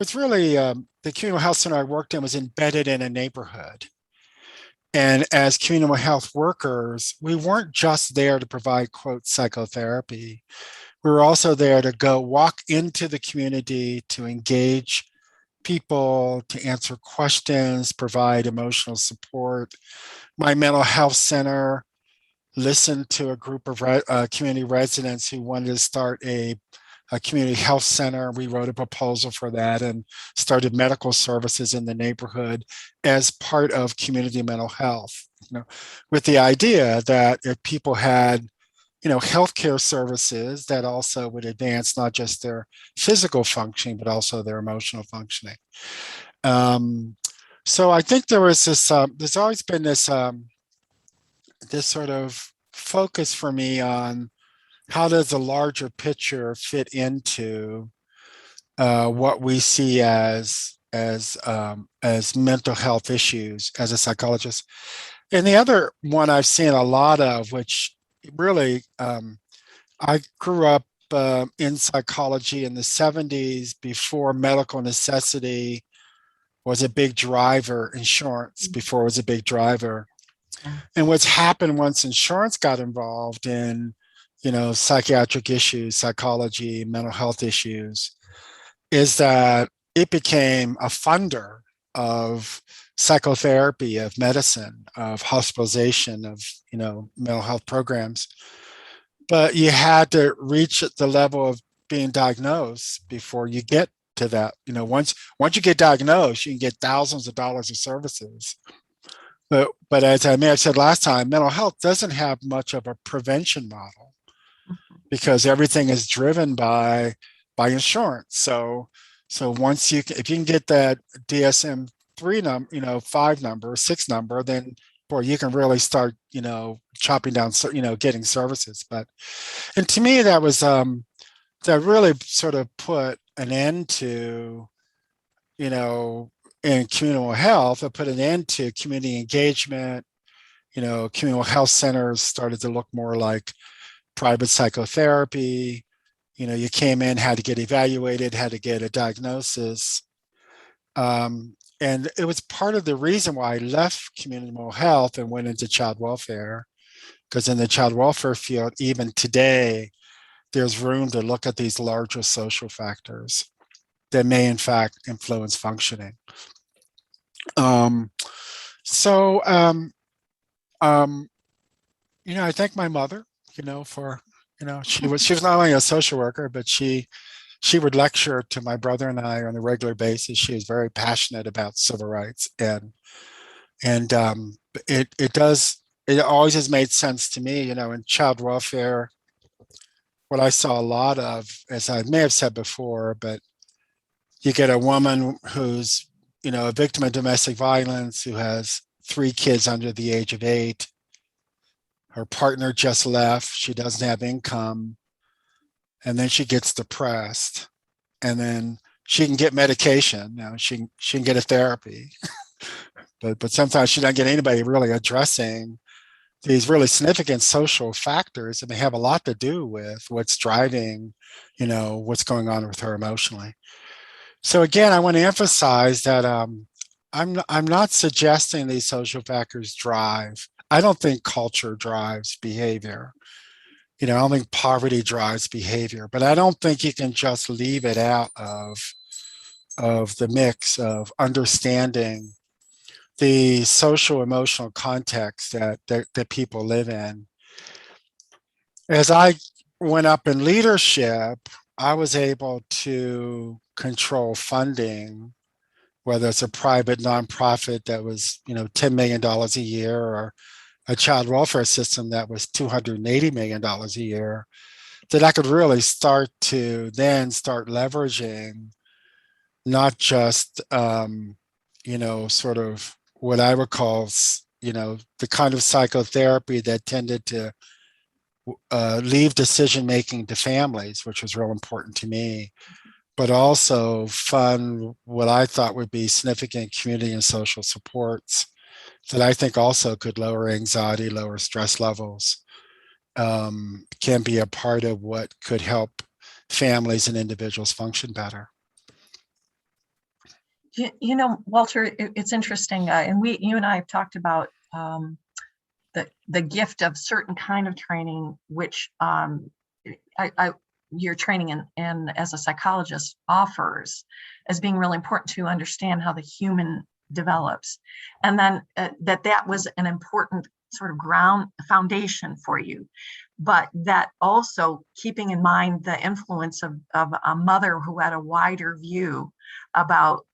it's really the communal health center I worked in was embedded in a neighborhood. And as communal health workers, we weren't just there to provide, quote, psychotherapy. We were also there to go walk into the community to engage people, to answer questions, provide emotional support. My mental health center listened to a group of community residents who wanted to start a community health center. We wrote a proposal for that and started medical services in the neighborhood as part of community mental health, with the idea that if people had healthcare services that also would advance not just their physical functioning, but also their emotional functioning. Um, so I think there's always been this sort of focus for me on how does the larger picture fit into what we see as mental health issues as a psychologist. And the other one I've seen a lot of, which really I grew up in psychology in the 70s before medical necessity was a big driver, insurance before it was a big driver. Yeah. And what's happened once insurance got involved in, psychiatric issues, psychology, mental health issues, is that it became a funder of psychotherapy, of medicine, of hospitalization, of, mental health programs. But you had to reach the level of being diagnosed before you get to that. Once you get diagnosed, you can get thousands of dollars of services. But as I may have said last time, mental health doesn't have much of a prevention model because everything is driven by insurance. So once if you can get that DSM three number, five number, six number, then boy, you can really start, chopping down, getting services. But and to me, that really sort of put an end to, you know, in communal health, it put an end to community engagement. Communal health centers started to look more like private psychotherapy. You came in, had to get evaluated, had to get a diagnosis. And it was part of the reason why I left community mental health and went into child welfare, because in the child welfare field, even today, there's room to look at these larger social factors that may in fact influence functioning. Um, so, um, I thank my mother, for, she was not only a social worker, but she would lecture to my brother and I on a regular basis. She was very passionate about civil rights, and it always has made sense to me, in child welfare. What I saw a lot of, as I may have said before, but you get a woman who's, a victim of domestic violence who has three kids under the age of 8. Her partner just left. She doesn't have income. And then she gets depressed. And then she can get medication. She can get a therapy. But sometimes she doesn't get anybody really addressing these really significant social factors, and they have a lot to do with what's driving, what's going on with her emotionally. So again, I want to emphasize that I'm not suggesting these social factors drive. I don't think culture drives behavior. I don't think poverty drives behavior, but I don't think you can just leave it out of the mix of understanding the social emotional context that people live in. As I went up in leadership, I was able to control funding, whether it's a private nonprofit that was, $10 million a year, or a child welfare system that was $280 million a year, that I could really start to then start leveraging not just, sort of what I would call, the kind of psychotherapy that tended to leave decision making to families, which was real important to me, but also fund what I thought would be significant community and social supports that I think also could lower anxiety, lower stress levels, can be a part of what could help families and individuals function better. Walter, it's interesting, and you and I have talked about the gift of certain kind of training, which your training in as a psychologist offers as being really important to understand how the human develops, and then that was an important sort of ground foundation for you, but that also keeping in mind the influence of a mother who had a wider view about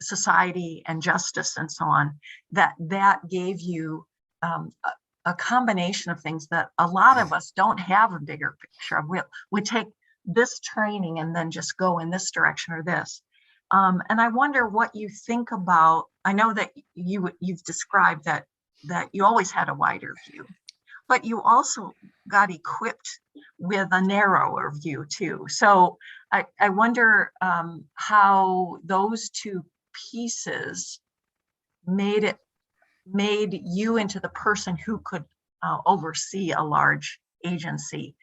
society and justice and so on, that gave you a combination of things that a lot of us don't have a bigger picture of. We take this training and then just go in this direction or this. And I wonder what you think about. I know that you've described that you always had a wider view, but you also got equipped with a narrower view too. So I wonder how those two pieces made you into the person who could oversee a large agency,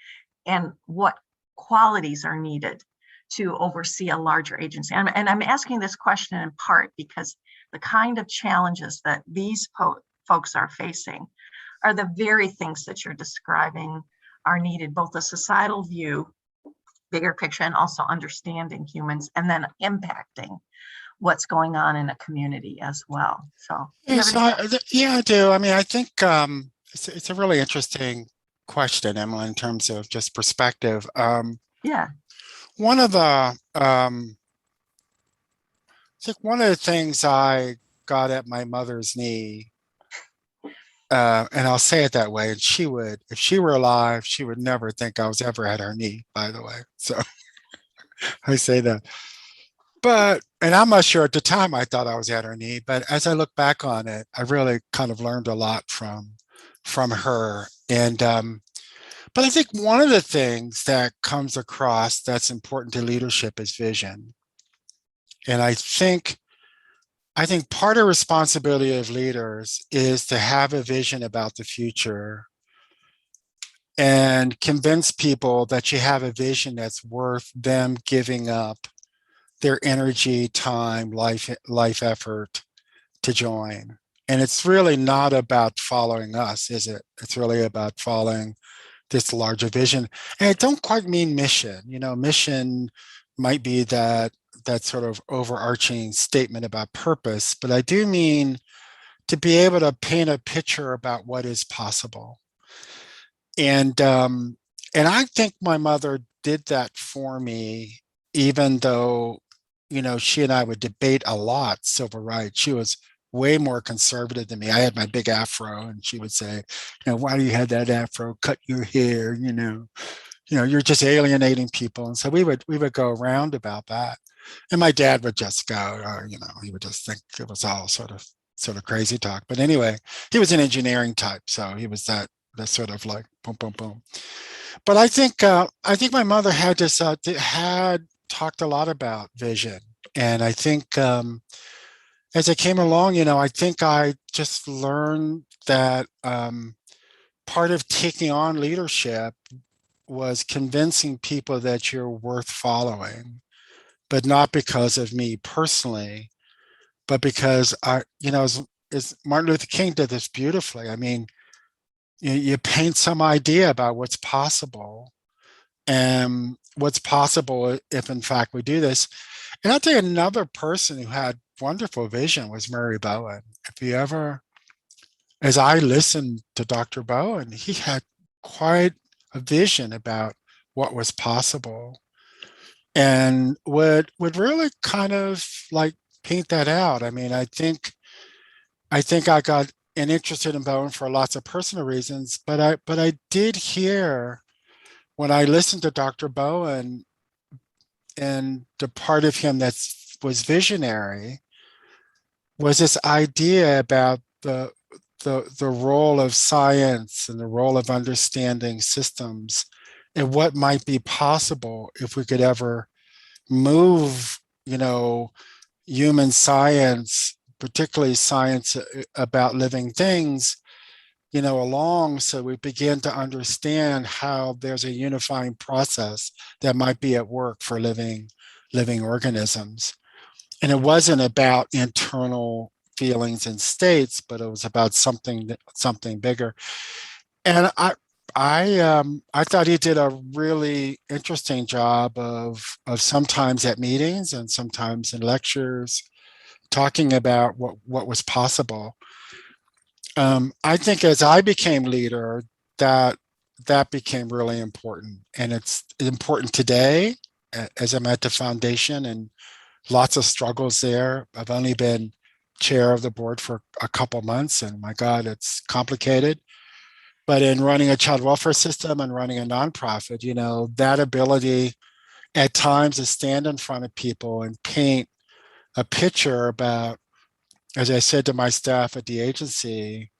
and what qualities are needed to oversee a larger agency. And I'm asking this question in part because the kind of challenges that these folks are facing are the very things that you're describing are needed, both a societal view, bigger picture, and also understanding humans, and then impacting what's going on in a community as well. So, yeah, I do. I mean, I think it's a really interesting question, Emma, in terms of just perspective. Yeah. One of the I think one of the things I got at my mother's knee, and I'll say it that way, and she would, if she were alive, she would never think I was ever at her knee, by the way. So I say that. But, and I'm not sure at the time I thought I was at her knee, but as I look back on it, I really kind of learned a lot from her. And but I think one of the things that comes across that's important to leadership is vision. And I think part of responsibility of leaders is to have a vision about the future and convince people that you have a vision that's worth them giving up their energy, time, life effort to join. And it's really not about following us, is it? It's really about following this larger vision. And I don't quite mean mission. Mission might be that sort of overarching statement about purpose, but I do mean to be able to paint a picture about what is possible. And I think my mother did that for me, even though, she and I would debate a lot civil rights. She was way more conservative than me. I had my big afro, and she would say, why do you have that afro? Cut your hair, you're just alienating people. And so we would go around about that. And my dad would just go, he would just think it was all sort of crazy talk. But anyway, he was an engineering type, so he was that sort of like boom, boom, boom. But I think my mother had talked a lot about vision, and I think as I came along, I think I just learned that part of taking on leadership was convincing people that you're worth following, but not because of me personally, but because as Martin Luther King did this beautifully. I mean, you paint some idea about what's possible and what's possible if in fact we do this. And I'll tell you, another person who had wonderful vision was Murray Bowen. If you ever, as I listened to Dr. Bowen, he had quite a vision about what was possible and would really kind of like paint that out. I mean, I think I got interested in Bowen for lots of personal reasons, but I did hear when I listened to Dr. Bowen, and the part of him that was visionary was this idea about the role of science and the role of understanding systems and what might be possible if we could ever move, human science, particularly science about living things, along, so we begin to understand how there's a unifying process that might be at work for living organisms. And it wasn't about internal feelings and states, but it was about something bigger. And I thought he did a really interesting job of sometimes at meetings and sometimes in lectures talking about what was possible. I think as I became leader, that that became really important, and it's important today as I'm at the foundation, and lots of struggles there. I've only been chair of the board for a couple months, and my God, it's complicated. But in running a child welfare system and running a nonprofit, that ability at times to stand in front of people and paint a picture about, as I said to my staff at the agency,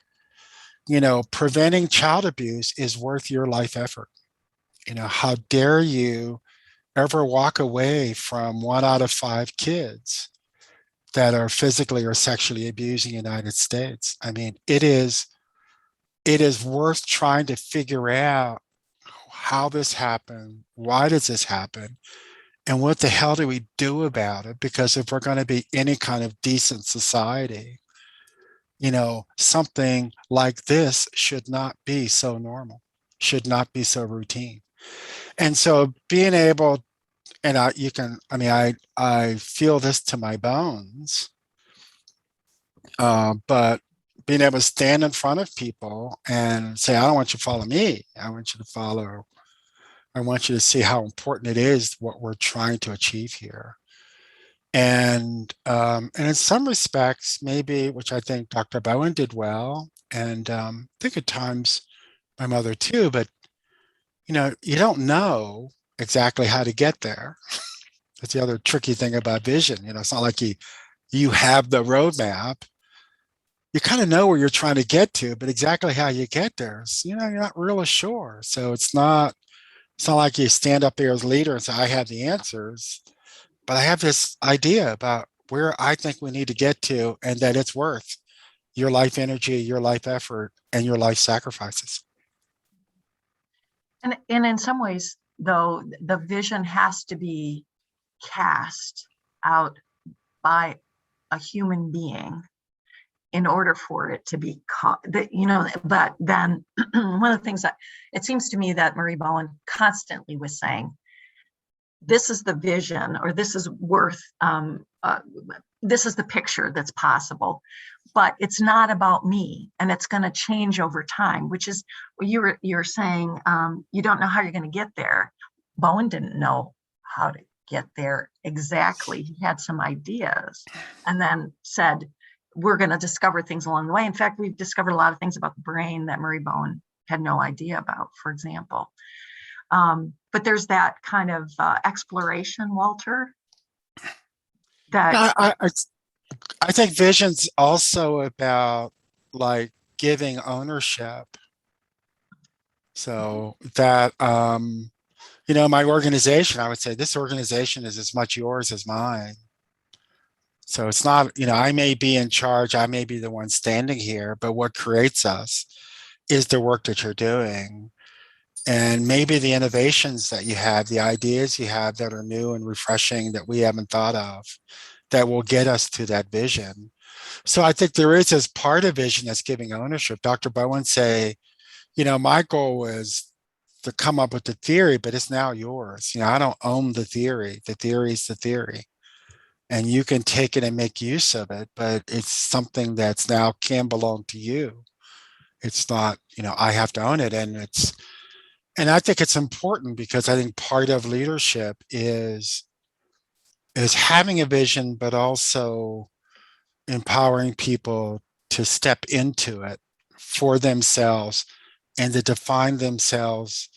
preventing child abuse is worth your life effort. How dare you ever walk away from 1 out of 5 kids that are physically or sexually abused in the United States? I mean, it is worth trying to figure out how this happened, why does this happen, and what the hell do we do about it? Because if we're going to be any kind of decent society, something like this should not be so normal, should not be so routine. And so being able, and I feel this to my bones, but being able to stand in front of people and say, I don't want you to follow me. I want you to see how important it is what we're trying to achieve here. And in some respects, maybe, which I think Dr. Bowen did well, and I think at times my mother too, but you don't know exactly how to get there. That's the other tricky thing about vision. It's not like you have the roadmap. You kind of know where you're trying to get to, but exactly how you get there, you're not really sure. So it's not like you stand up there as leader and say, I have the answers, but I have this idea about where I think we need to get to, and that it's worth your life energy, your life effort, and your life sacrifices. And in some ways, though, the vision has to be cast out by a human being in order for it to be caught. But then one of the things that it seems to me that Marie Bowen constantly was saying, this is the vision, or this is this is the picture that's possible, but it's not about me, and it's going to change over time, which is what you're saying. You don't know how you're going to get there. Bowen didn't know how to get there exactly. He had some ideas and then said, we're going to discover things along the way. In fact, we've discovered a lot of things about the brain that Marie Bowen had no idea about, for example. But there's that kind of exploration, Walter. That I think vision's also about like giving ownership. So that my organization, I would say this organization is as much yours as mine. So it's not, I may be in charge, I may be the one standing here, but what creates us is the work that you're doing. And maybe the innovations that you have, the ideas you have that are new and refreshing that we haven't thought of, that will get us to that vision. So I think there is this part of vision that's giving ownership. Dr. Bowen say, my goal is to come up with the theory, but it's now yours. I don't own the theory. The theory is the theory. And you can take it and make use of it, but it's something that's now can belong to you. It's not, I have to own it. And I think it's important because I think part of leadership is having a vision, but also empowering people to step into it for themselves and to define themselves,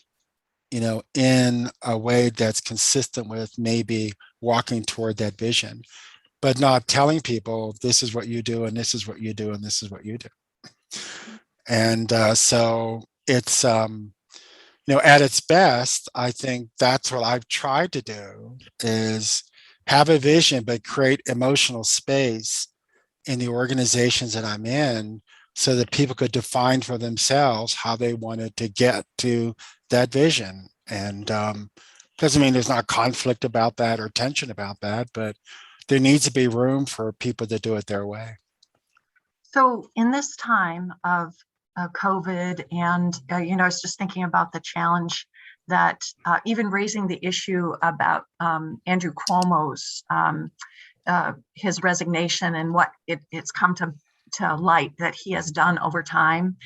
in a way that's consistent with maybe walking toward that vision, but not telling people this is what you do and this is what you do and this is what you do. And so it's at its best, I think that's what I've tried to do is have a vision, but create emotional space in the organizations that I'm in so that people could define for themselves how they wanted to get to that vision. And doesn't mean there's not conflict about that or tension about that, but there needs to be room for people to do it their way. So in this time of COVID, and I was just thinking about the challenge that even raising the issue about Andrew Cuomo's his resignation and what it's come to light that he has done over time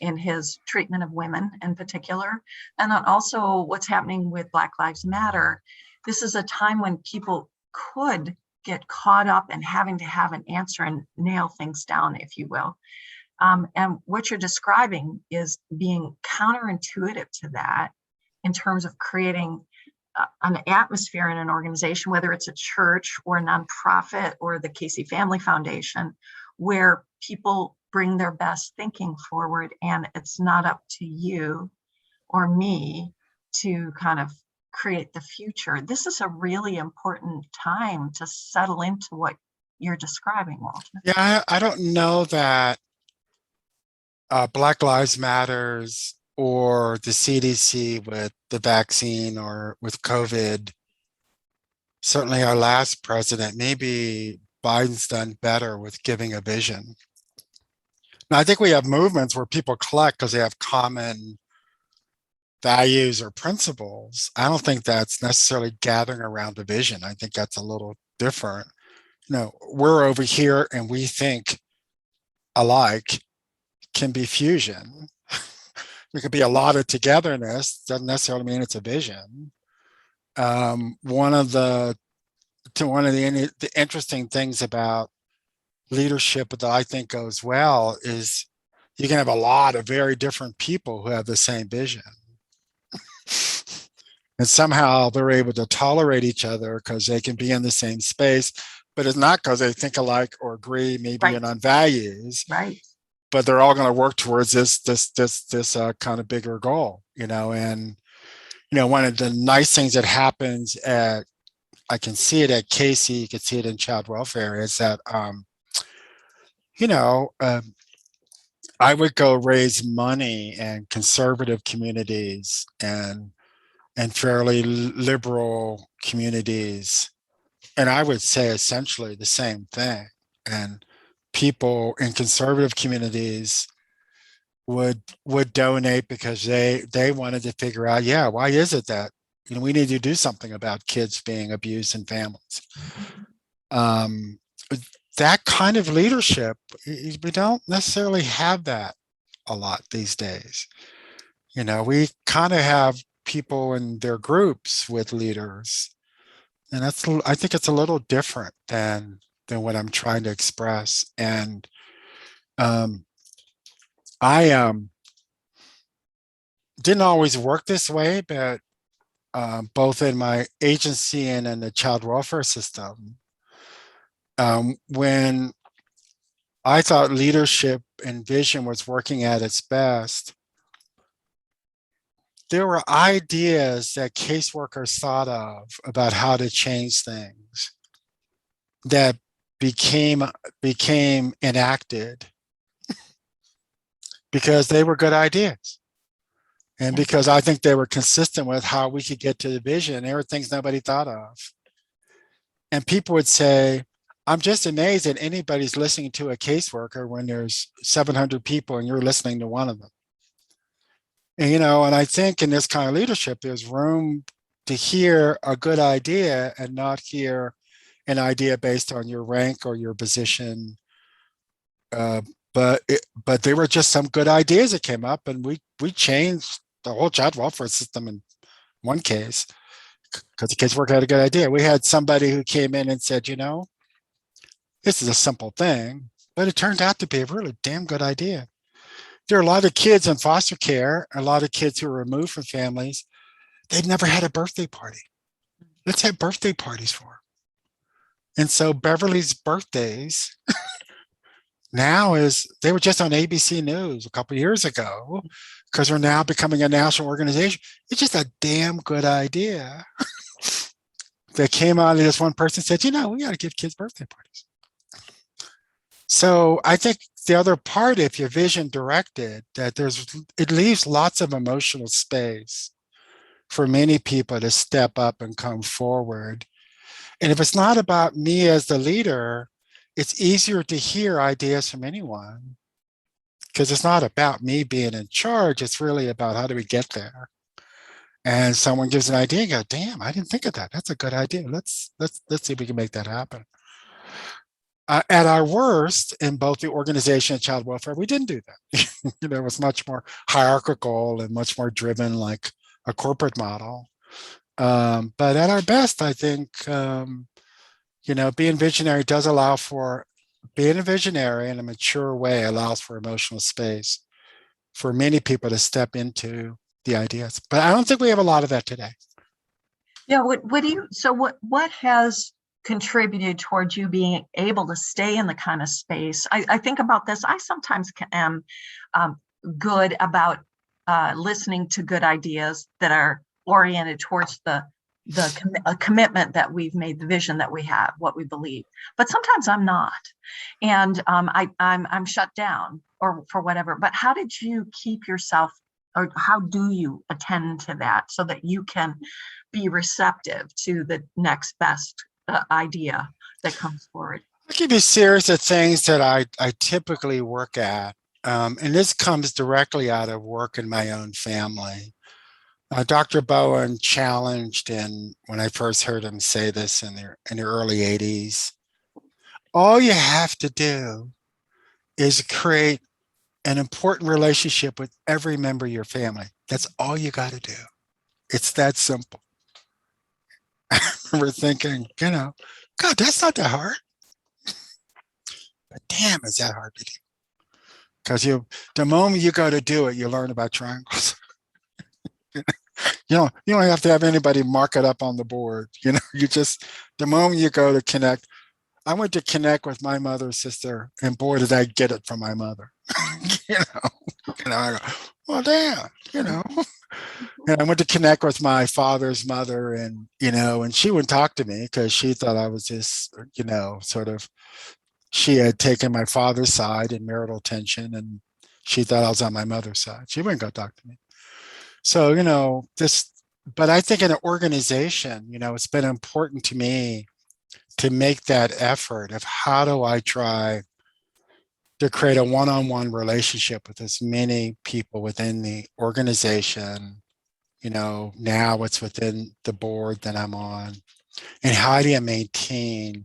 in his treatment of women in particular, and then also what's happening with Black Lives Matter. This is a time when people could get caught up in having to have an answer and nail things down, if you will. And what you're describing is being counterintuitive to that in terms of creating an atmosphere in an organization, whether it's a church or a nonprofit or the Casey Family Foundation, where people bring their best thinking forward, and it's not up to you or me to kind of create the future. This is a really important time to settle into what you're describing, Walter. Yeah, I don't know that Black Lives Matters or the CDC with the vaccine or with COVID. Certainly our last president, maybe Biden's done better with giving a vision. Now, I think we have movements where people collect because they have common values or principles. I don't think that's necessarily gathering around a vision. I think that's a little different. We're over here and we think alike can be fusion. There could be a lot of togetherness, doesn't necessarily mean it's a vision. One of the interesting things about leadership that I think goes well is you can have a lot of very different people who have the same vision. And somehow they're able to tolerate each other because they can be in the same space, but it's not because they think alike or agree maybe Right. on values. Right. But they're all going to work towards this kind of bigger goal, and one of the nice things that happens I can see it at Casey, you can see it in child welfare, is that I would go raise money in conservative communities and fairly liberal communities, and I would say essentially the same thing. And people in conservative communities would donate because they wanted to figure out, why is it that we need to do something about kids being abused in families. That kind of leadership, we don't necessarily have that a lot these days. We kind of have people in their groups with leaders, and I think it's a little different than what I'm trying to express. And I didn't always work this way, but both in my agency and in the child welfare system, when I thought leadership and vision was working at its best, there were ideas that caseworkers thought of about how to change things that became enacted because they were good ideas. And because I think they were consistent with how we could get to the vision. There were things nobody thought of. And people would say, I'm just amazed that anybody's listening to a caseworker when there's 700 people and you're listening to one of them. And, and I think in this kind of leadership, there's room to hear a good idea and not hear an idea based on your rank or your position. But there were just some good ideas that came up, and we changed the whole child welfare system in one case because the caseworker had a good idea. We had somebody who came in and said, this is a simple thing, but it turned out to be a really damn good idea. There are a lot of kids in foster care, a lot of kids who are removed from families. They've never had a birthday party. Let's have birthday parties for them. And so Beverly's birthdays now they were just on ABC News a couple of years ago because we're now becoming a national organization. It's just a damn good idea that came out of this one person said, we got to give kids birthday parties. So I think the other part, if you're vision directed, that it leaves lots of emotional space for many people to step up and come forward. And if it's not about me as the leader, it's easier to hear ideas from anyone because it's not about me being in charge. It's really about how do we get there. And someone gives an idea and go, damn, I didn't think of that. That's a good idea. Let's see if we can make that happen. At our worst, in both the organization and child welfare, we didn't do that. It was much more hierarchical and much more driven like a corporate model. But at our best, I think, being visionary does allow for being a visionary in a mature way allows for emotional space for many people to step into the ideas. But I don't think we have a lot of that today. Yeah, what do you, so what has contributed towards you being able to stay in the kind of space? I think about this. I sometimes am good about listening to good ideas that are oriented towards a commitment that we've made, the vision that we have, what we believe. But sometimes I'm not, and I'm shut down or for whatever. But how did you keep yourself, or how do you attend to that so that you can be receptive to the next best idea that comes forward? I'll give you a series of things that I typically work at. And this comes directly out of work in my own family. Dr. Bowen challenged, and when I first heard him say this in the early 80s, all you have to do is create an important relationship with every member of your family. That's all you got to do. It's that simple. I remember thinking, God, that's not that hard. But damn, is that hard to do? Because the moment you go to do it, you learn about triangles. You don't have to have anybody mark it up on the board. You just, the moment you go to connect, I went to connect with my mother's sister, and boy, did I get it from my mother. you I go, well, damn, And I went to connect with my father's mother, and she wouldn't talk to me because she thought I was just, sort of, she had taken my father's side in marital tension, and she thought I was on my mother's side. She wouldn't go talk to me. So, but I think in an organization, it's been important to me to make that effort of how do I try to create a one-on-one relationship with as many people within the organization. Now it's within the board that I'm on. And how do you maintain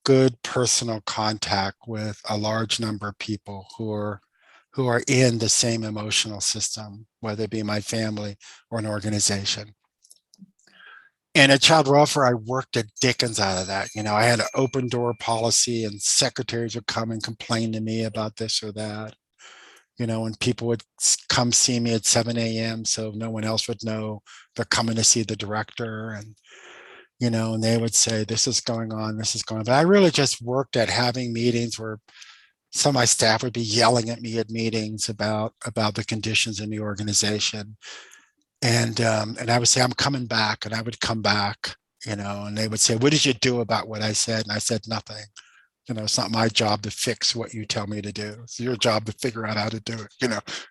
good personal contact with a large number of people who are in the same emotional system, whether it be my family or an organization? And at Child Welfare, I worked the dickens out of that. I had an open door policy, and secretaries would come and complain to me about this or that. And people would come see me at 7 a.m. so no one else would know they're coming to see the director. And they would say, this is going on, this is going on. But I really just worked at having meetings where some of my staff would be yelling at me at meetings about the conditions in the organization. And I would say, I'm coming back. And I would come back, and they would say, what did you do about what I said? And I said, nothing. It's not my job to fix what you tell me to do. It's your job to figure out how to do it.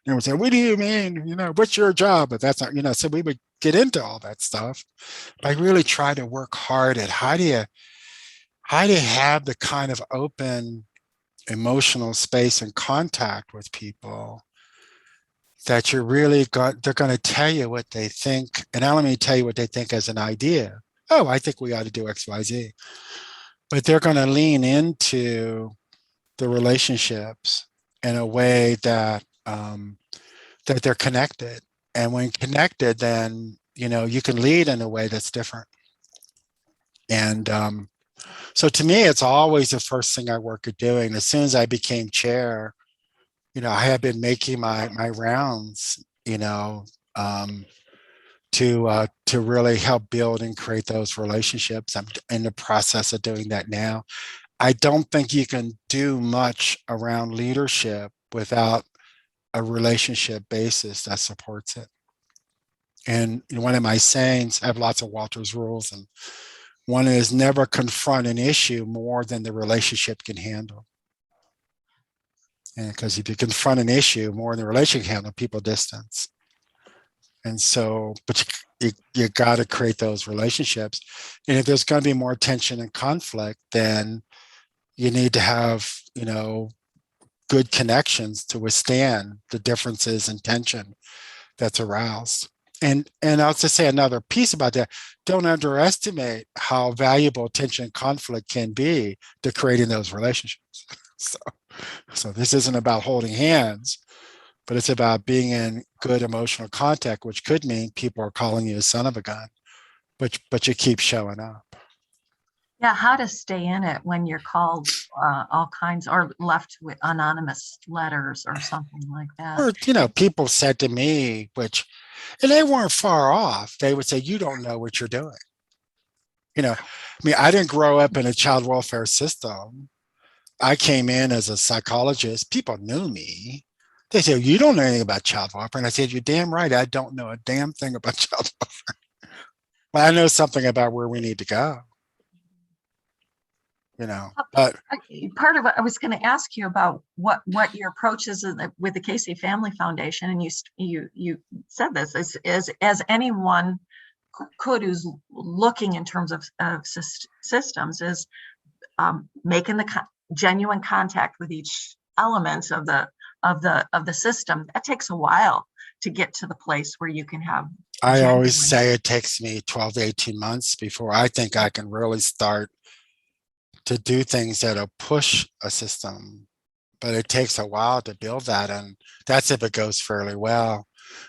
They would say, what do you mean? What's your job? But that's not, so we would get into all that stuff. But I really try to work hard at how do you have the kind of open emotional space and contact with people that they're going to tell you what they think. And not let me tell you what they think as an idea. Oh, I think we ought to do X, Y, Z. But they're going to lean into the relationships in a way that that they're connected. And when connected, then you can lead in a way that's different. And so to me, it's always the first thing I work at doing. As soon as I became chair, I have been making my rounds, to really help build and create those relationships. I'm in the process of doing that now. I don't think you can do much around leadership without a relationship basis that supports it. And one of my sayings, I have lots of Walter's rules, and one is never confront an issue more than the relationship can handle. And because if you confront an issue more than the relationship can handle, people distance. And so, but you got to create those relationships. And if there's going to be more tension and conflict, then you need to have, good connections to withstand the differences in tension that's aroused. And I'll just say another piece about that. Don't underestimate how valuable tension and conflict can be to creating those relationships. So, so this isn't about holding hands, but it's about being in good emotional contact, which could mean people are calling you a son of a gun, but you keep showing up. Yeah, how to stay in it when you're called all kinds or left with anonymous letters or something like that. Or, people said to me, and they weren't far off, they would say, you don't know what you're doing. I didn't grow up in a child welfare system. I came in as a psychologist. People knew me. They said, you don't know anything about child welfare. And I said, you're damn right. I don't know a damn thing about child welfare. But I know something about where we need to go, but Part of what I was going to ask you about what your approach is with the Casey Family Foundation, and you said this as anyone could who's looking in terms of systems is making the genuine contact with each element of the system. That takes a while to get to the place where you can have. I always say it takes me 12 to 18 months before I think I can really start to do things that'll push a system, but it takes a while to build that, and that's if it goes fairly well.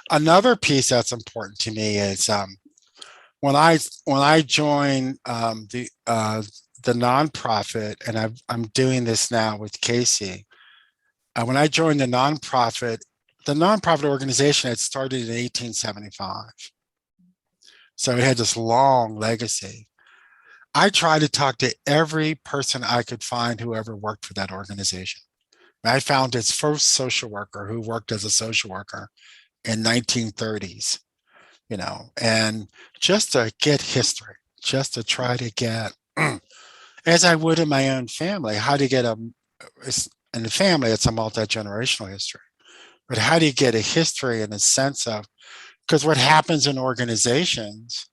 Another piece that's important to me is when I joined the nonprofit, and I'm doing this now with Casey. When I joined the nonprofit organization had started in 1875, so it had this long legacy. I tried to talk to every person I could find who ever worked for that organization. I found its first social worker who worked as a social worker in 1930s, and just to get history, just to try to get, as I would in my own family, how to get in the family, it's a multi-generational history, but how do you get a history in the sense of, because what happens in organizations,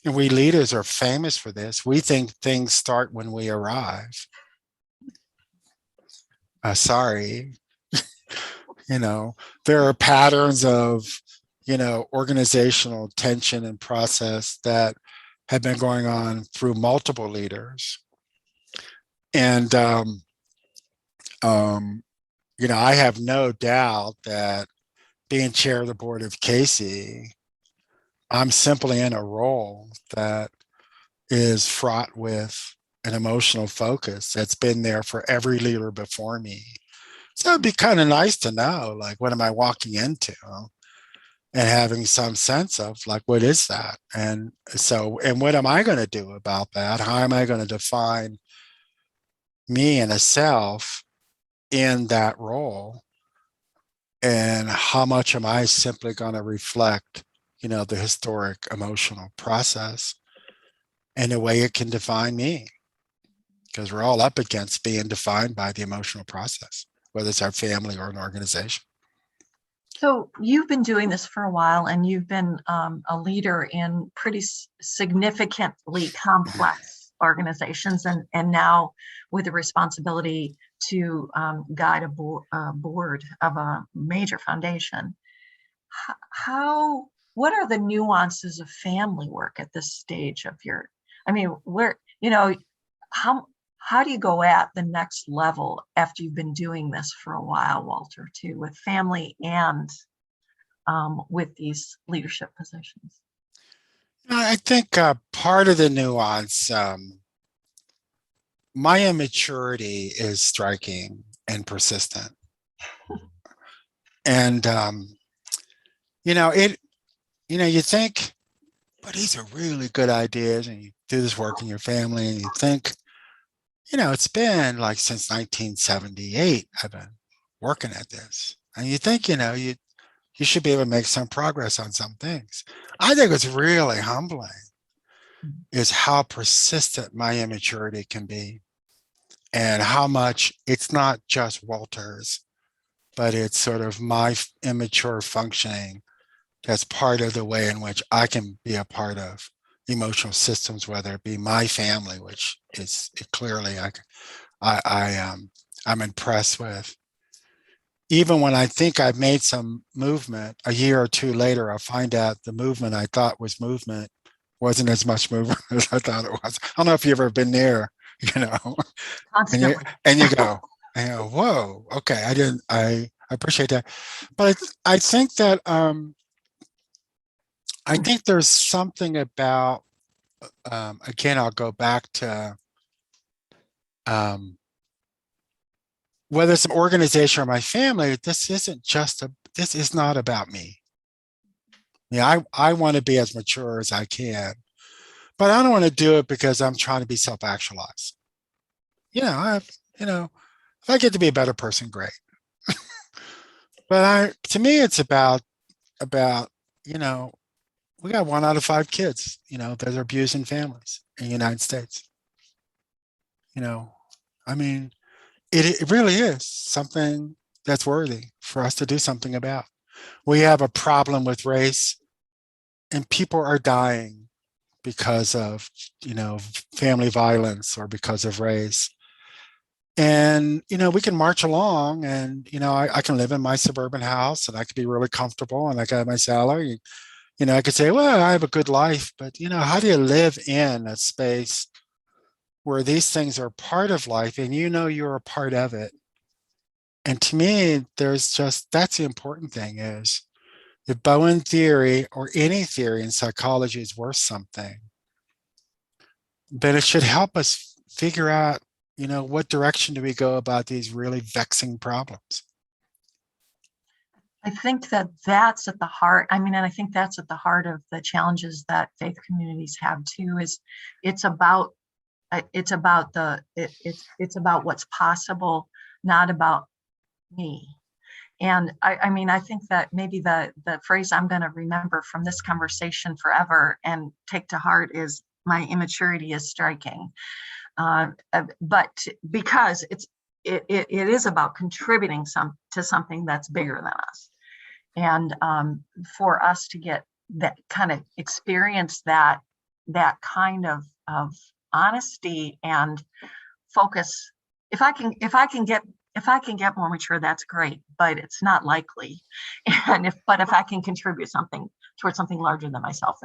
and we leaders are famous for this, we think things start when we arrive. Sorry, there are patterns of, organizational tension and process that have been going on through multiple leaders. And, I have no doubt that being chair of the board of Casey, I'm simply in a role that is fraught with an emotional focus that's been there for every leader before me. So it'd be kind of nice to know, like, what am I walking into? And having some sense of, like, what is that? And what am I going to do about that? How am I going to define me and a self in that role? And how much am I simply going to reflect, the historic emotional process and the way it can define me? Because we're all up against being defined by the emotional process, whether it's our family or an organization. So you've been doing this for a while, and you've been a leader in pretty significantly complex organizations, and now with the responsibility to guide a board of a major foundation. What are the nuances of family work at this stage of your, how do you go at the next level after you've been doing this for a while, Walter, too, with family and with these leadership positions? I think part of the nuance, my immaturity is striking and persistent. And, you think, but these are really good ideas, and you do this work in your family, and you think, it's been like since 1978, I've been working at this. And you think, you should be able to make some progress on some things. I think what's really humbling is how persistent my immaturity can be, and how much it's not just Walter's, but it's sort of my immature functioning that's part of the way in which I can be a part of emotional systems, whether it be my family, which is clearly I'm impressed with. Even when I think I've made some movement, a year or two later, I'll find out the movement I thought was movement wasn't as much movement as I thought it was. I don't know if you've ever been there, you know, and you Constantly. and you go, whoa, okay, I appreciate that, but I think that I think there's something about again, I'll go back to um, whether it's an organization or my family. This is not about me. Yeah, I want to be as mature as I can, but I don't want to do it because I'm trying to be self-actualized. You know, you know, if I get to be a better person, great. But to me, it's about, you know, we got 1 out of 5 kids, that are abused in families in the United States. You know, I mean, it really is something that's worthy for us to do something about. We have a problem with race, and people are dying because of, family violence or because of race. And, we can march along and, I can live in my suburban house and I can be really comfortable and I got my salary. I could say, well, I have a good life, but, how do you live in a space where these things are part of life and you're a part of it? And to me, that's the important thing is if Bowen theory or any theory in psychology is worth something, then it should help us figure out, what direction do we go about these really vexing problems? I think that that's at the heart. I mean, and I think that's at the heart of the challenges that faith communities have too. Is it's about it's about it's about what's possible, not about me. And I mean, I think that maybe the phrase I'm going to remember from this conversation forever and take to heart is my immaturity is striking. But because it is about contributing to something that's bigger than us, and for us to get that kind of experience that kind of honesty and focus. If I can get more mature, that's great, but it's not likely. And if I can contribute something towards something larger than myself,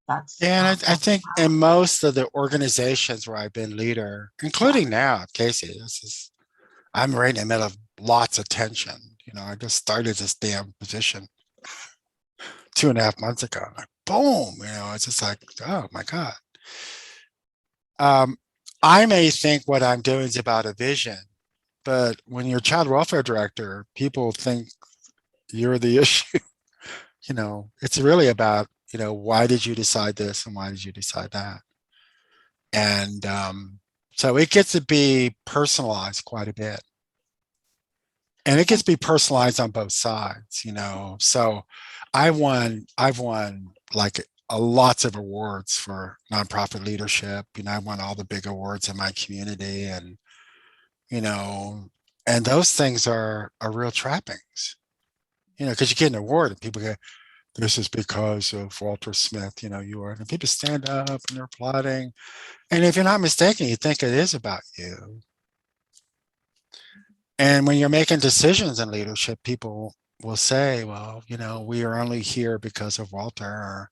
that's And I that's think in most of the organizations where I've been leader, yeah. including now, Casey, I'm right in the middle of lots of tension. I just started this damn position 2.5 months ago. Like, boom, it's just like, oh my God. Um, I may think what I'm doing is about a vision, but when you're child welfare director, people think you're the issue. It's really about, why did you decide this and why did you decide that? And so it gets to be personalized quite a bit. And it gets to be personalized on both sides. So I've won like lots of awards for nonprofit leadership. I won all the big awards in my community, and you know, and those things are real trappings. Because you get an award and people go, this is because of Walter Smith, you are, and people stand up and they're applauding. And if you're not mistaken, you think it is about you. And when you're making decisions in leadership, people will say, well, we are only here because of Walter, or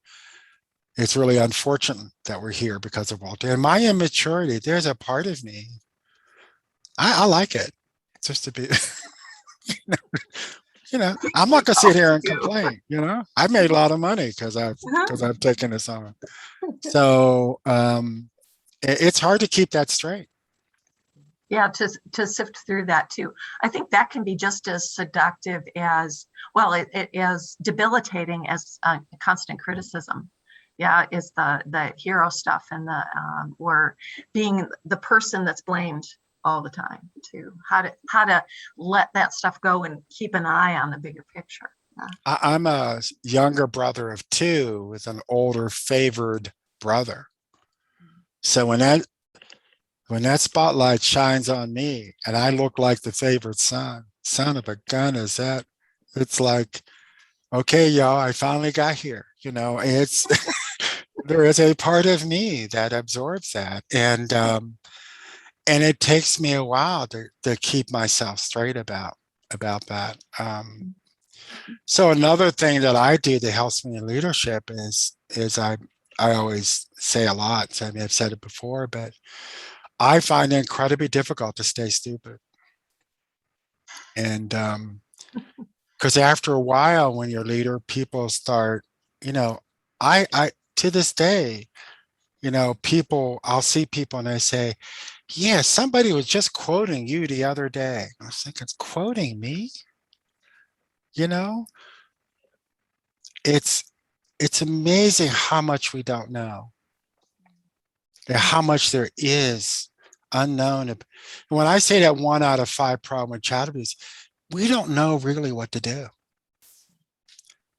it's really unfortunate that we're here because of Walter. And my immaturity, there's a part of me, I like it just to be, I'm not gonna sit here and complain, I made a lot of money because I've taken this on. So it's hard to keep that straight. Yeah, to sift through that too. I think that can be just as seductive as, well, it is debilitating as constant criticism. Yeah, is the hero stuff and the or being the person that's blamed all the time too. How to let that stuff go and keep an eye on the bigger picture. Yeah. I'm a younger brother of two with an older favored brother. So when that spotlight shines on me and I look like the favored son of a gun, it's like, okay, y'all, I finally got here. It's there is a part of me that absorbs that. And it takes me a while to keep myself straight about that. So another thing that I do that helps me in leadership is I always say a lot. So I mean, I've said it before, but I find it incredibly difficult to stay stupid. And because after a while, when you're a leader, people start, you know, I to this day, I'll see people and they say, yeah, somebody was just quoting you the other day. I was thinking, quoting me? You know, it's it's amazing how much we don't know and how much there is unknown. When I say that 1 out of 5 problem with child abuse, we don't know really what to do.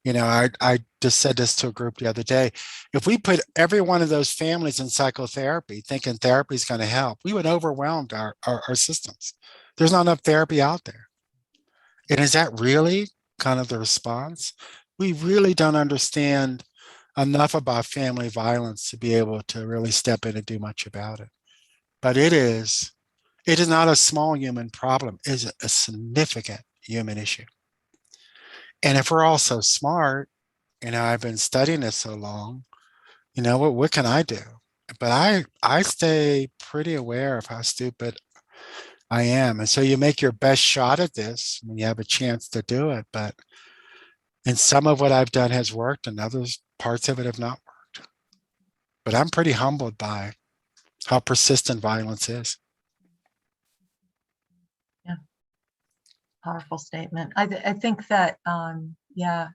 I just said this to a group the other day. If we put every one of those families in psychotherapy, thinking therapy is going to help, we would overwhelm our systems. There's not enough therapy out there. And is that really kind of the response? We really don't understand enough about family violence to be able to really step in and do much about it. But it is not a small human problem, it is a significant human issue. And if we're all so smart, I've been studying this so long, what can I do? But I stay pretty aware of how stupid I am. And so you make your best shot at this when you have a chance to do it. And some of what I've done has worked and others parts of it have not worked. But I'm pretty humbled by how persistent violence is. Yeah, powerful statement. I think that, yeah,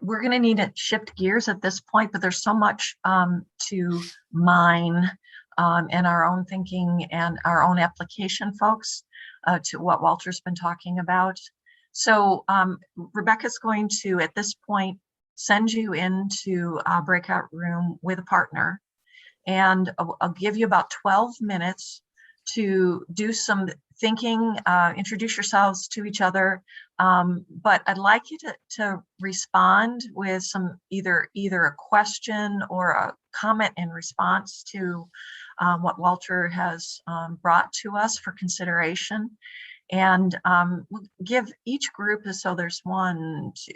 we're going to need to shift gears at this point, but there's so much to mine in our own thinking and our own application, folks, to what Walter's been talking about. So Rebecca's going to, at this point, send you into a breakout room with a partner, and I'll give you about 12 minutes to do some thinking, introduce yourselves to each other. But I'd like you to respond with some either a question or a comment in response to what Walter has brought to us for consideration. And we'll give each group, so there's 1, 2,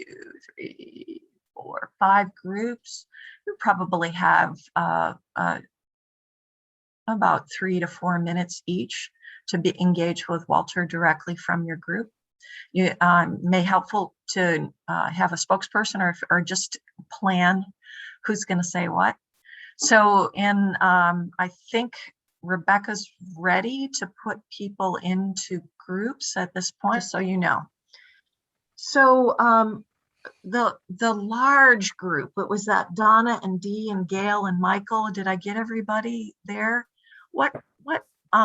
3, 4, 5 groups. We probably have about 3 to 4 minutes each to be engaged with Walter directly from your group. You may helpful to have a spokesperson or just plan who's going to say what. So I think Rebecca's ready to put people into groups at this point, so you know. So the large group, it was that Donna and Dee and Gail and Michael. Did I get everybody there? What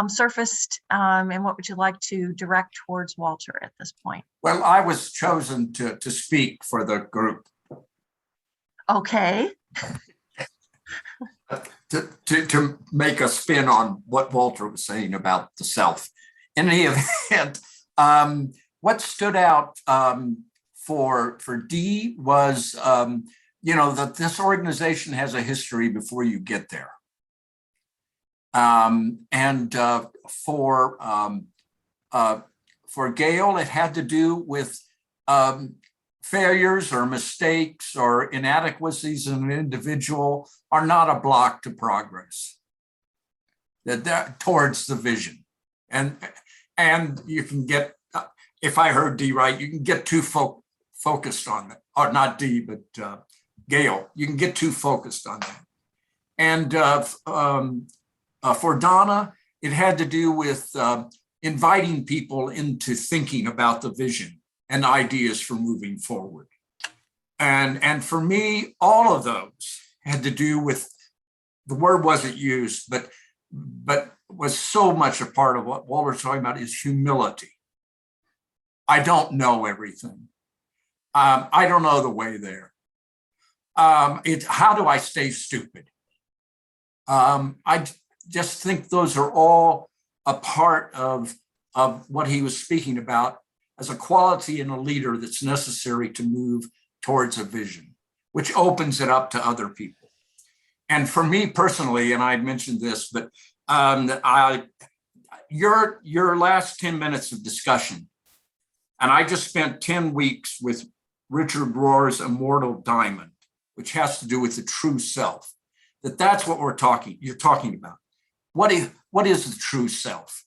surfaced, and what would you like to direct towards Walter at this point? Well, I was chosen to speak for the group. Okay. To make a spin on what Walter was saying about the self. In any event, what stood out for Dee was, that this organization has a history before you get there. And for Gail, it had to do with failures or mistakes or inadequacies in an individual are not a block to progress. That towards the vision, and you can get, if I heard Dee right, you can get too focused on that, or not Dee, but Gail. You can get too focused on that, and for Donna, it had to do with inviting people into thinking about the vision and ideas for moving forward. And for me, all of those had to do with, the word wasn't used, but was so much a part of what Walter's talking about is humility. I don't know everything. I don't know the way there. It's how do I stay stupid? I just think those are all a part of what he was speaking about as a quality in a leader that's necessary to move towards a vision, which opens it up to other people. And for me personally, and I mentioned this, but your last 10 minutes of discussion, and I just spent 10 weeks with Richard Rohr's Immortal Diamond, which has to do with the true self. That's what you're talking about. What is the true self?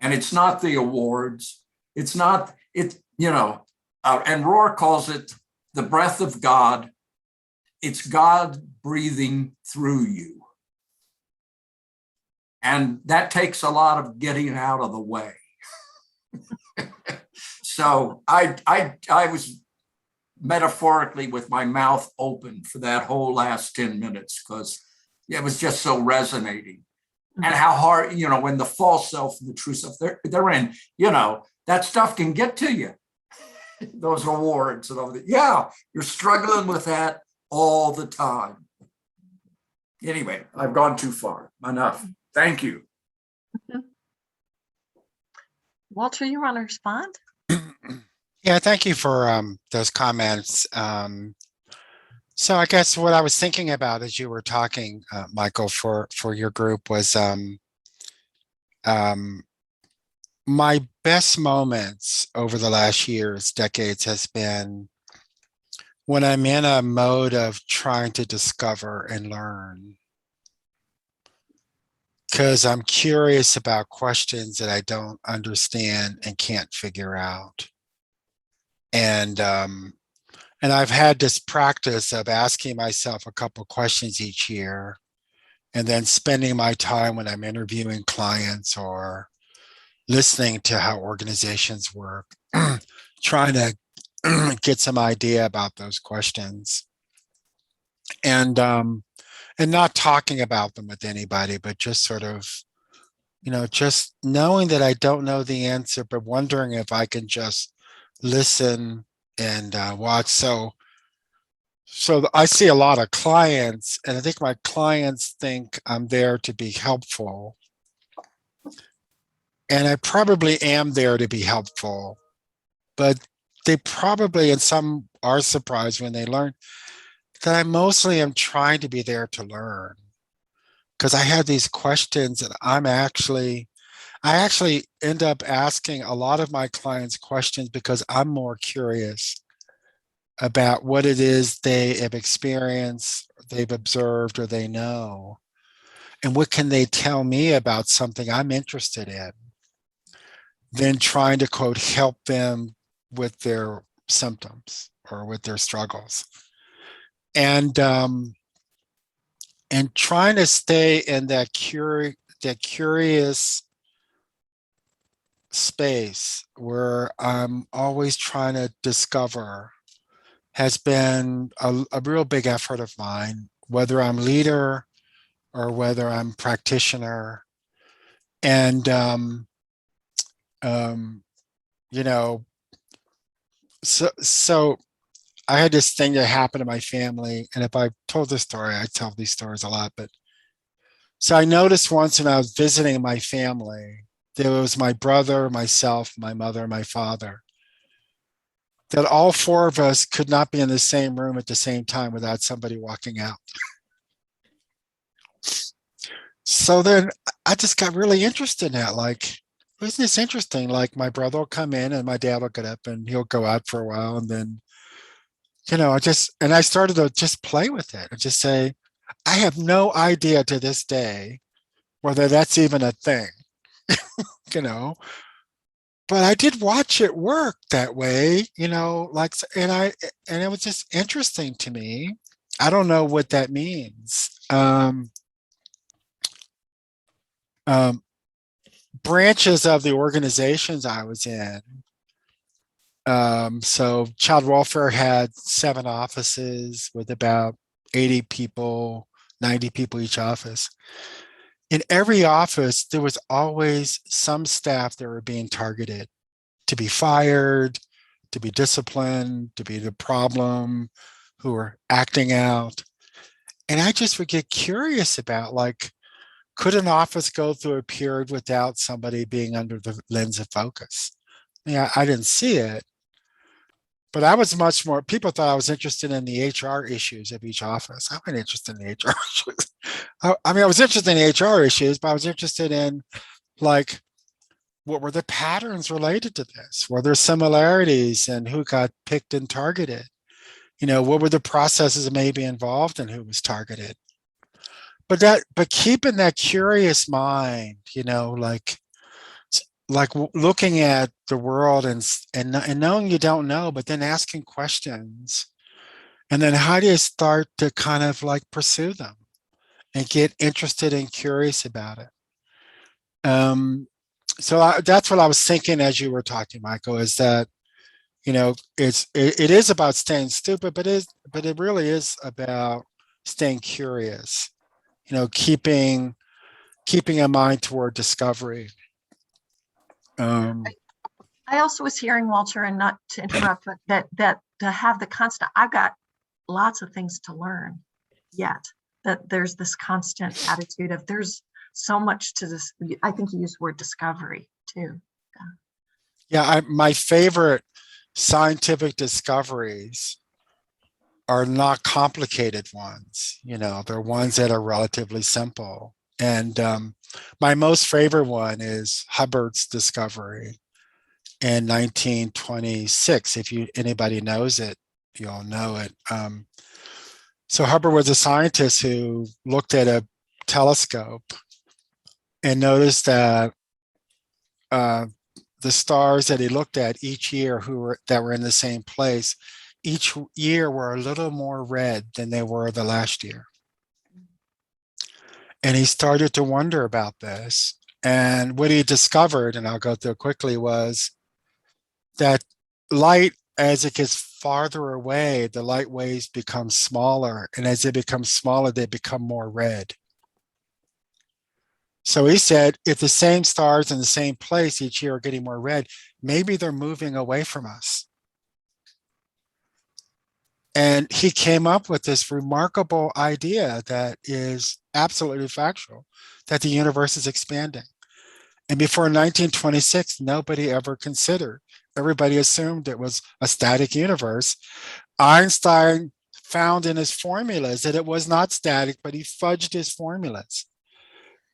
And it's not the awards. It's not, and Rohr calls it the breath of God. It's God breathing through you. And that takes a lot of getting out of the way. So I was metaphorically with my mouth open for that whole last 10 minutes because it was just so resonating. And how hard, when the false self and the true self, they're in, that stuff can get to you. Those awards and all that. Yeah, you're struggling with that all the time. Anyway, I've gone too far. Enough. Thank you. Walter, you want to respond? Yeah, thank you for those comments. So I guess what I was thinking about as you were talking, Michael, for your group was my best moments over the last years, decades, has been when I'm in a mode of trying to discover and learn. Because I'm curious about questions that I don't understand and can't figure out. And I've had this practice of asking myself a couple questions each year and then spending my time when I'm interviewing clients or listening to how organizations work, trying to get some idea about those questions. And not talking about them with anybody, but just sort of, just knowing that I don't know the answer, but wondering if I can just listen and watch. So I see a lot of clients, and I think my clients think I'm there to be helpful. And I probably am there to be helpful, but they probably, and some are surprised when they learn that I mostly am trying to be there to learn. Because I have these questions and I actually end up asking a lot of my clients questions because I'm more curious about what it is they have experienced, they've observed, or they know. And what can they tell me about something I'm interested in, than trying to, quote, help them with their symptoms or with their struggles. And trying to stay in that curious space where I'm always trying to discover has been a real big effort of mine, whether I'm leader or whether I'm practitioner. And so I had this thing that happened to my family, and if I told this story, I tell these stories a lot, but so I noticed once when I was visiting my family, there was my brother, myself, my mother, my father, that all four of us could not be in the same room at the same time without somebody walking out. So then I just got really interested in that. Like, isn't this interesting? Like, my brother will come in and my dad will get up and he'll go out for a while. And then, I started to just play with it and just say, I have no idea to this day whether that's even a thing, but I did watch it work that way, and it was just interesting to me. I don't know what that means. Branches of the organizations I was in. So child welfare had 7 offices with about 80 people, 90 people each office. In every office, there was always some staff that were being targeted to be fired, to be disciplined, to be the problem, who were acting out. And I just would get curious about, like, could an office go through a period without somebody being under the lens of focus? Yeah, I didn't see it, But I was much more, people thought I was interested in the HR issues of each office. I wasn't interested in the HR issues. I mean, I was interested in the HR issues, but I was interested in like, what were the patterns related to this? Were there similarities and who got picked and targeted? What were the processes that may be involved and who was targeted? But keeping that curious mind, looking at the world and knowing you don't know, but then asking questions. And then how do you start to kind of like pursue them and get interested and curious about it? So that's what I was thinking as you were talking, Michael, is that, it is about staying stupid, but it really is about staying curious, keeping a mind toward discovery. I also was hearing, Walter, and not to interrupt, but that to have the constant, I've got lots of things to learn yet, that there's this constant attitude of there's so much to this. I think you used the word discovery too. Yeah, my favorite scientific discoveries are not complicated ones. They're ones that are relatively simple. And my most favorite one is Hubbard's discovery in 1926. If anybody knows it, you'll know it. So Hubbard was a scientist who looked at a telescope and noticed that the stars that he looked at each year that were in the same place, each year were a little more red than they were the last year. And he started to wonder about this. And what he discovered, and I'll go through it quickly, was that light, as it gets farther away, the light waves become smaller. And as they become smaller, they become more red. So he said, if the same stars in the same place each year are getting more red, maybe they're moving away from us. And he came up with this remarkable idea that is absolutely factual, that the universe is expanding. And before 1926, nobody ever considered. Everybody assumed it was a static universe. Einstein found in his formulas that it was not static, but he fudged his formulas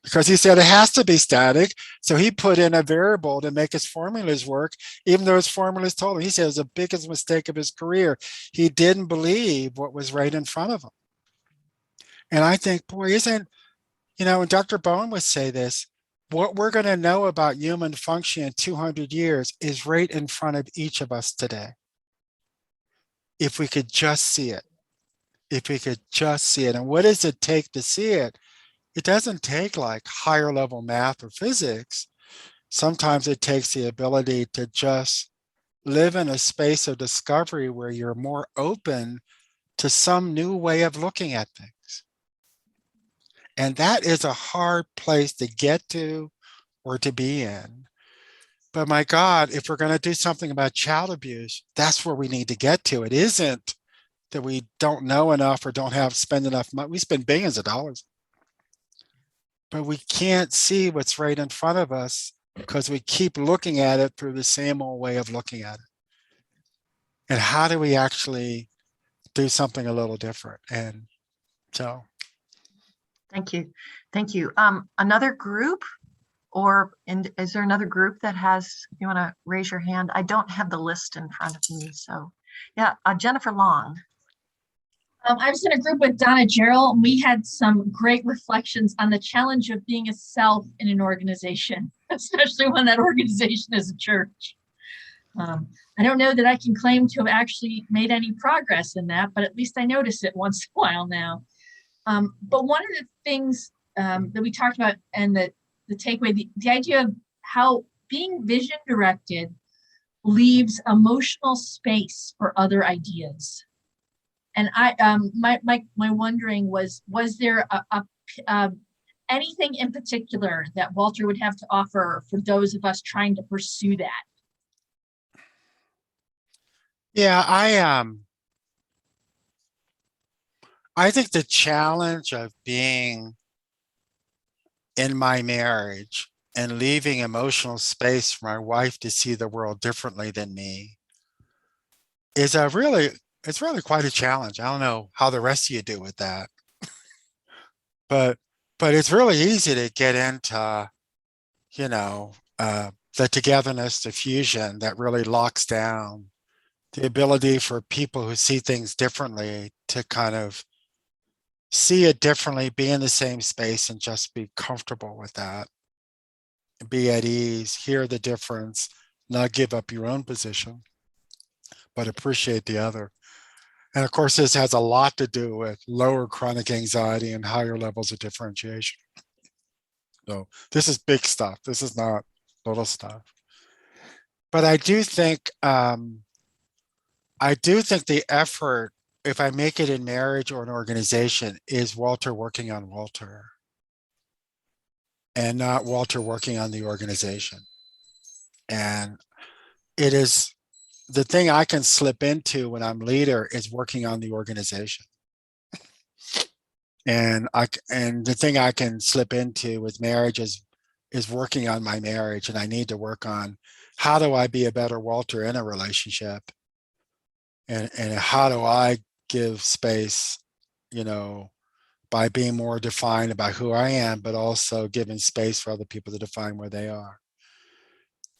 because he said it has to be static. So he put in a variable to make his formulas work, even though his formulas told him. He said it was the biggest mistake of his career. He didn't believe what was right in front of him. And I think, boy, and Dr. Bowen would say this, what we're going to know about human function in 200 years is right in front of each of us today. If we could just see it. If we could just see it. And what does it take to see it? It doesn't take like higher level math or physics. Sometimes it takes the ability to just live in a space of discovery where you're more open to some new way of looking at things. And that is a hard place to get to or to be in. But my God, if we're going to do something about child abuse, that's where we need to get to. It isn't that we don't know enough or don't spend enough money. We spend billions of dollars, but we can't see what's right in front of us because we keep looking at it through the same old way of looking at it. And how do we actually do something a little different? And so. Thank you. Thank you. Another group, is there another group that you want to raise your hand? I don't have the list in front of me. So yeah, Jennifer Long. I was in a group with Donna Gerald, and we had some great reflections on the challenge of being a self in an organization, especially when that organization is a church. I don't know that I can claim to have actually made any progress in that, but at least I notice it once in a while now. But one of the things that we talked about and the takeaway, the idea of how being vision directed leaves emotional space for other ideas. And my wondering was there anything in particular that Walter would have to offer for those of us trying to pursue that? Yeah, I think the challenge of being in my marriage and leaving emotional space for my wife to see the world differently than me is a really, it's really quite a challenge. I don't know how the rest of you do with that, but, it's really easy to get into, you know, the togetherness, the fusion that really locks down the ability for people who see things differently to kind of see it differently, be in the same space and just be comfortable with that, be at ease, hear the difference, not give up your own position, but appreciate the other. And of course, this has a lot to do with lower chronic anxiety and higher levels of differentiation. So this is big stuff. This is not little stuff. But I do think the effort, if I make it in marriage or an organization, is Walter working on Walter and not Walter working on the organization. And it is the thing I can slip into when I'm leader is working on the organization. And the thing I can slip into with marriage is working on my marriage. And I need to work on how do I be a better Walter in a relationship? And how do I give space, you know, by being more defined about who I am, but also giving space for other people to define where they are.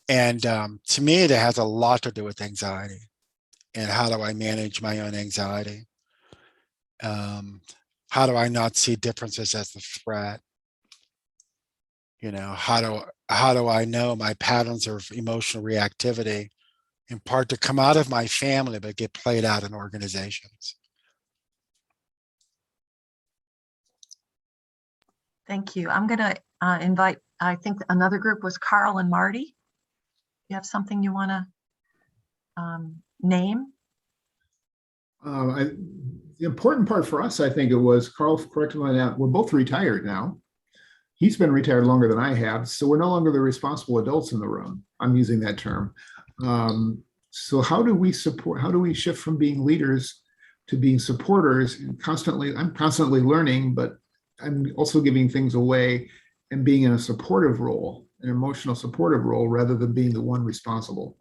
And to me, it has a lot to do with anxiety and how do I manage my own anxiety? How do I not see differences as a threat? You know, how do I know my patterns of emotional reactivity, in part to come out of my family, but get played out in organizations? Thank you. I'm going to invite, I think another group was Carl and Marty. You have something you want to name? The important part for us, I think it was, Carl, correct me on that, we're both retired now. He's been retired longer than I have, so we're no longer the responsible adults in the room. I'm using that term. So how do we shift from being leaders to being supporters? And I'm constantly learning, but I'm also giving things away and being in a supportive role, an emotional supportive role, rather than being the one responsible.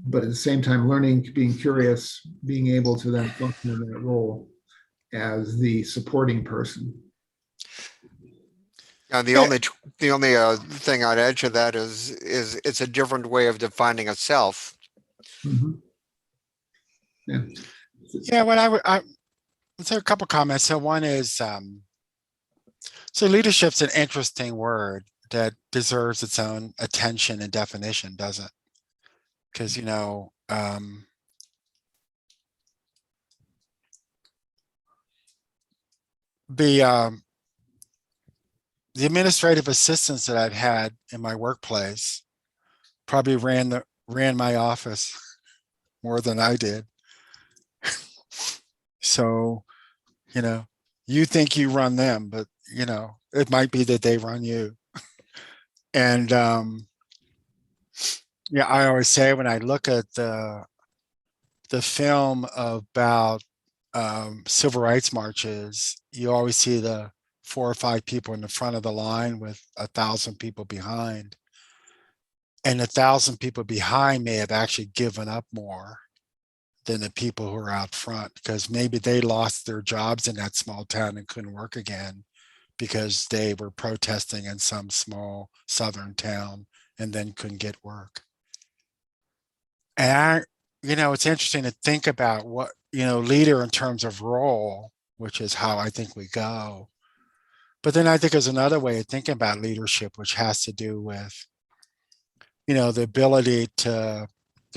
But at the same time, learning, being curious, being able to then function in that role as the supporting person. The only thing I'd add to that is it's a different way of defining a self. Mm-hmm. Yeah. Yeah, what I so a couple comments. So one is, so leadership's an interesting word that deserves its own attention and definition, doesn't it? Because, you know, the administrative assistants that I've had in my workplace probably ran my office more than I did. So, you know, you think you run them, but you know, it might be that they run you. And yeah, I always say when I look at the film about civil rights marches, you always see the 4 or 5 people in the front of the line with 1,000 people behind. And 1,000 people behind may have actually given up more than the people who are out front, because maybe they lost their jobs in that small town and couldn't work again because they were protesting in some small southern town and then couldn't get work. And you know, it's interesting to think about what, you know, leader in terms of role, which is how I think we go. But then I think there's another way of thinking about leadership, which has to do with, you know, the ability to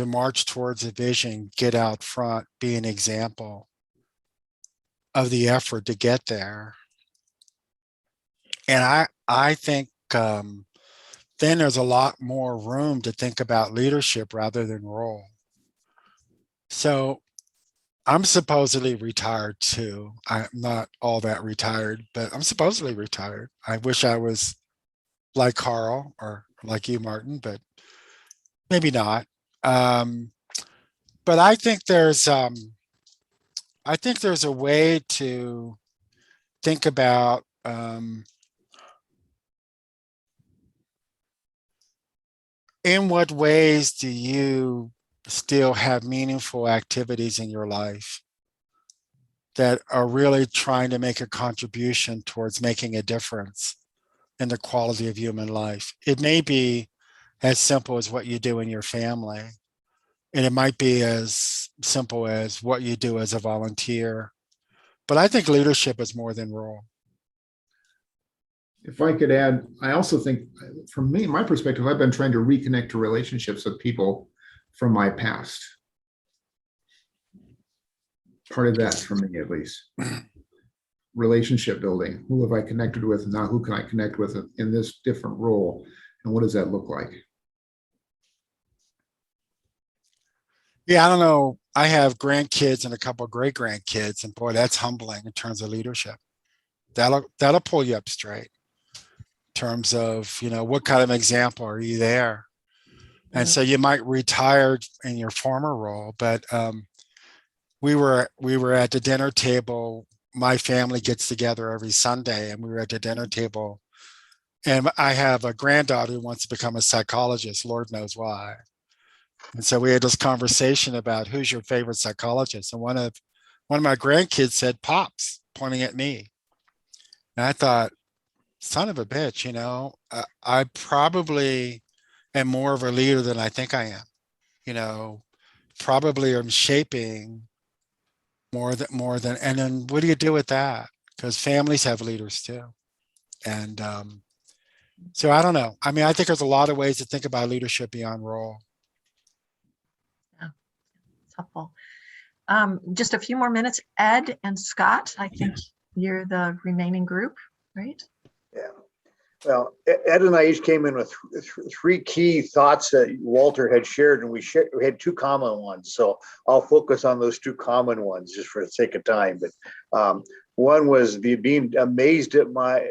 march towards a vision, get out front, be an example of the effort to get there. And I think then there's a lot more room to think about leadership rather than role. So I'm supposedly retired too. I'm not all that retired, but I'm supposedly retired. I wish I was like Carl or like you, Martin, but maybe not. But I think there's a way to think about in what ways do you still have meaningful activities in your life that are really trying to make a contribution towards making a difference in the quality of human life. It may be as simple as what you do in your family, and it might be as simple as what you do as a volunteer. But I think leadership is more than role. If I could add, I also think from me, my perspective, I've been trying to reconnect to relationships with people from my past. Part of that for me, at least. Relationship building. Who have I connected with? Now who can I connect with in this different role? And what does that look like? Yeah, I don't know. I have grandkids and a couple of great grandkids, and boy, that's humbling in terms of leadership. That'll pull you up straight in terms of, what kind of example are you there? And so you might retire in your former role, but we were at the dinner table. My family gets together every Sunday, and we were at the dinner table. And I have a granddaughter who wants to become a psychologist. Lord knows why. And so we had this conversation about who's your favorite psychologist, and one of my grandkids said, "Pops," pointing at me. And I thought, son of a bitch, I probably am more of a leader than I think I am. Probably am shaping more than. And then what do you do with that? Because families have leaders too. And so I don't know. I mean, I think there's a lot of ways to think about leadership beyond role. It's helpful. Just a few more minutes. Ed and Scott, I think you're the remaining group, right? Yeah. Well, Ed and I each came in with three key thoughts that Walter had shared, and we had two common ones. So I'll focus on those two common ones just for the sake of time. But one was being amazed at my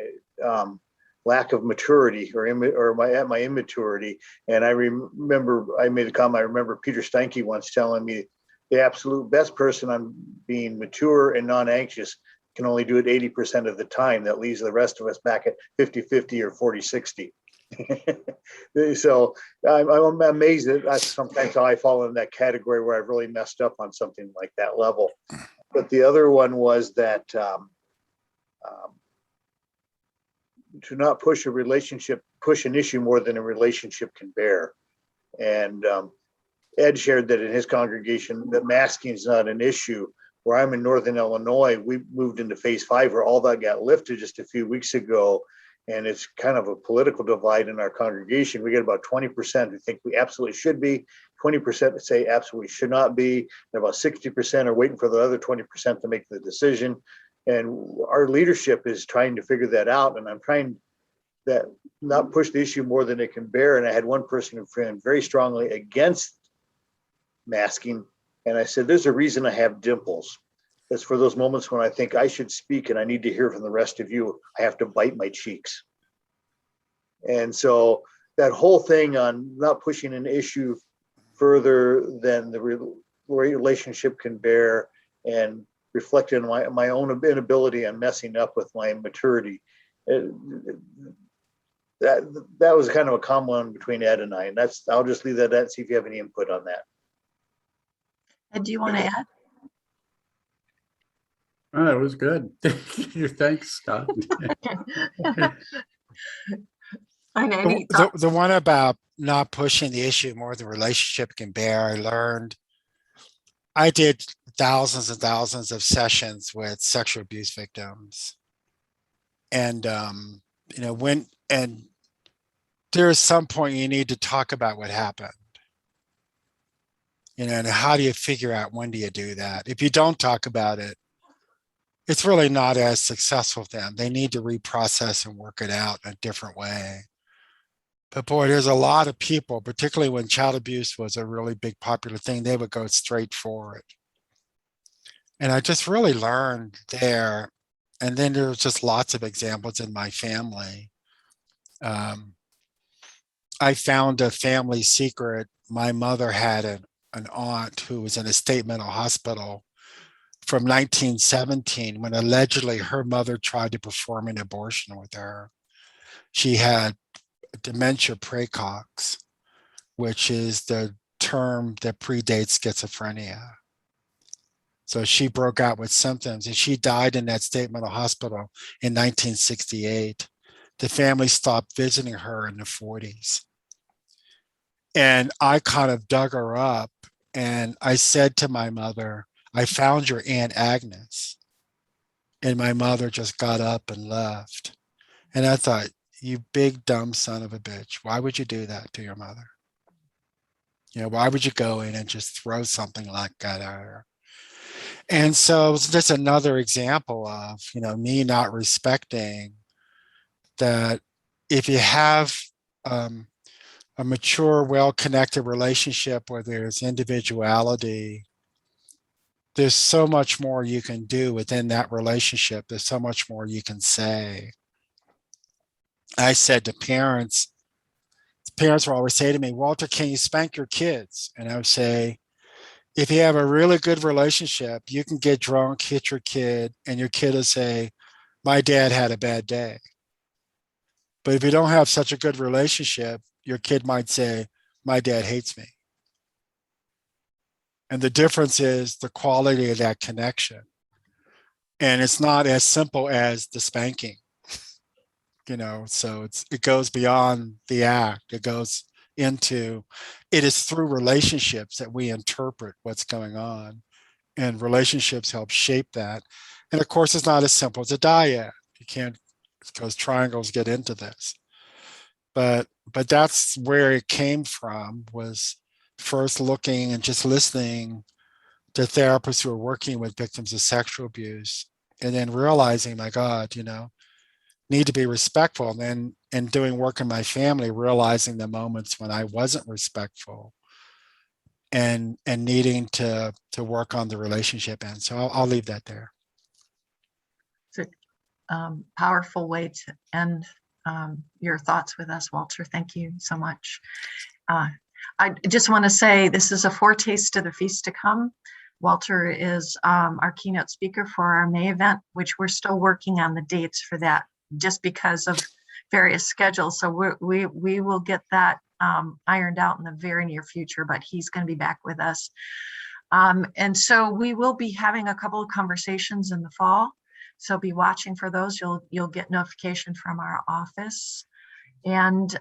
lack of maturity or my immaturity. And I remember I made a comment. I remember Peter Steinke once telling me the absolute best person on being mature and non-anxious can only do it 80% of the time. That leaves the rest of us back at 50-50 or 40-60. So I'm amazed that that's sometimes how I fall in that category where I've really messed up on something like that level. But the other one was that to not push a relationship, push an issue more than a relationship can bear. And Ed shared that in his congregation that masking is not an issue. Where I'm in Northern Illinois, we moved into phase 5 where all that got lifted just a few weeks ago. And it's kind of a political divide in our congregation. We get about 20% who think we absolutely should be, 20% that say absolutely should not be, and about 60% are waiting for the other 20% to make the decision. And our leadership is trying to figure that out. And I'm trying that not push the issue more than it can bear. And I had one person who ran very strongly against masking. And I said, there's a reason I have dimples. It's for those moments when I think I should speak and I need to hear from the rest of you. I have to bite my cheeks. And so that whole thing on not pushing an issue further than the relationship can bear and reflecting on my own inability on messing up with my maturity. That was kind of a common one between Ed and I. And I'll just leave that at that and see if you have any input on that. Ed, do you want to add? Oh, it was good. Thanks, Scott. The one about not pushing the issue more than the relationship can bear, I did thousands and thousands of sessions with sexual abuse victims. And, and there is some point you need to talk about what happened. And how do you figure out when do you do that? If you don't talk about it, it's really not as successful for them. They need to reprocess and work it out in a different way. But boy, there's a lot of people, particularly when child abuse was a really big popular thing, they would go straight for it. And I just really learned there. And then there's just lots of examples in my family. I found a family secret. My mother had an aunt who was in a state mental hospital from 1917 when allegedly her mother tried to perform an abortion with her. She had dementia praecox, which is the term that predates schizophrenia. So she broke out with symptoms and she died in that state mental hospital in 1968. The family stopped visiting her in the 40s. And I kind of dug her up and I said to my mother, I found your Aunt Agnes. And my mother just got up and left. And I thought, you big dumb son of a bitch, why would you do that to your mother? You know, why would you go in and just throw something like that at her? And so it's just another example of, you know, me not respecting that if you have a mature, well-connected relationship where there's individuality, there's so much more you can do within that relationship. There's so much more you can say. I said to parents will always say to me, Walter, can you spank your kids? And I would say, if you have a really good relationship, you can get drunk, hit your kid, and your kid will say, my dad had a bad day. But if you don't have such a good relationship, your kid might say, my dad hates me. And the difference is the quality of that connection. And it's not as simple as the spanking, you know, so it goes beyond the act. It goes into, it is through relationships that we interpret what's going on, and relationships help shape that. And of course, it's not as simple as a dyad. You can't, because triangles get into this. But that's where it came from, was first looking and just listening to therapists who are working with victims of sexual abuse, and then realizing, my God, you know, need to be respectful. And then in doing work in my family, realizing the moments when I wasn't respectful and needing to work on the relationship end. So I'll leave that there. It's a powerful way to end your thoughts with us, Walter. Thank you so much. I just want to say this is a foretaste of the feast to come. Walter is our keynote speaker for our May event, which we're still working on the dates for that, just because of various schedules. So we will get that ironed out in the very near future, but he's going to be back with us. And so we will be having a couple of conversations in the fall. So be watching for those. You'll get notification from our office. And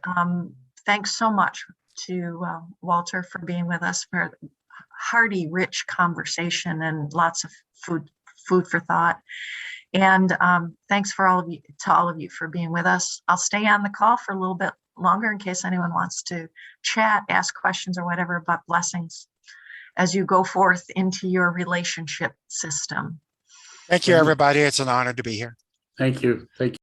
thanks so much to Walter for being with us for hearty, rich conversation and lots of food for thought. And thanks for all of you for being with us. I'll stay on the call for a little bit longer in case anyone wants to chat, ask questions or whatever, but blessings as you go forth into your relationship system. Thank you, everybody. It's an honor to be here. Thank you. Thank you.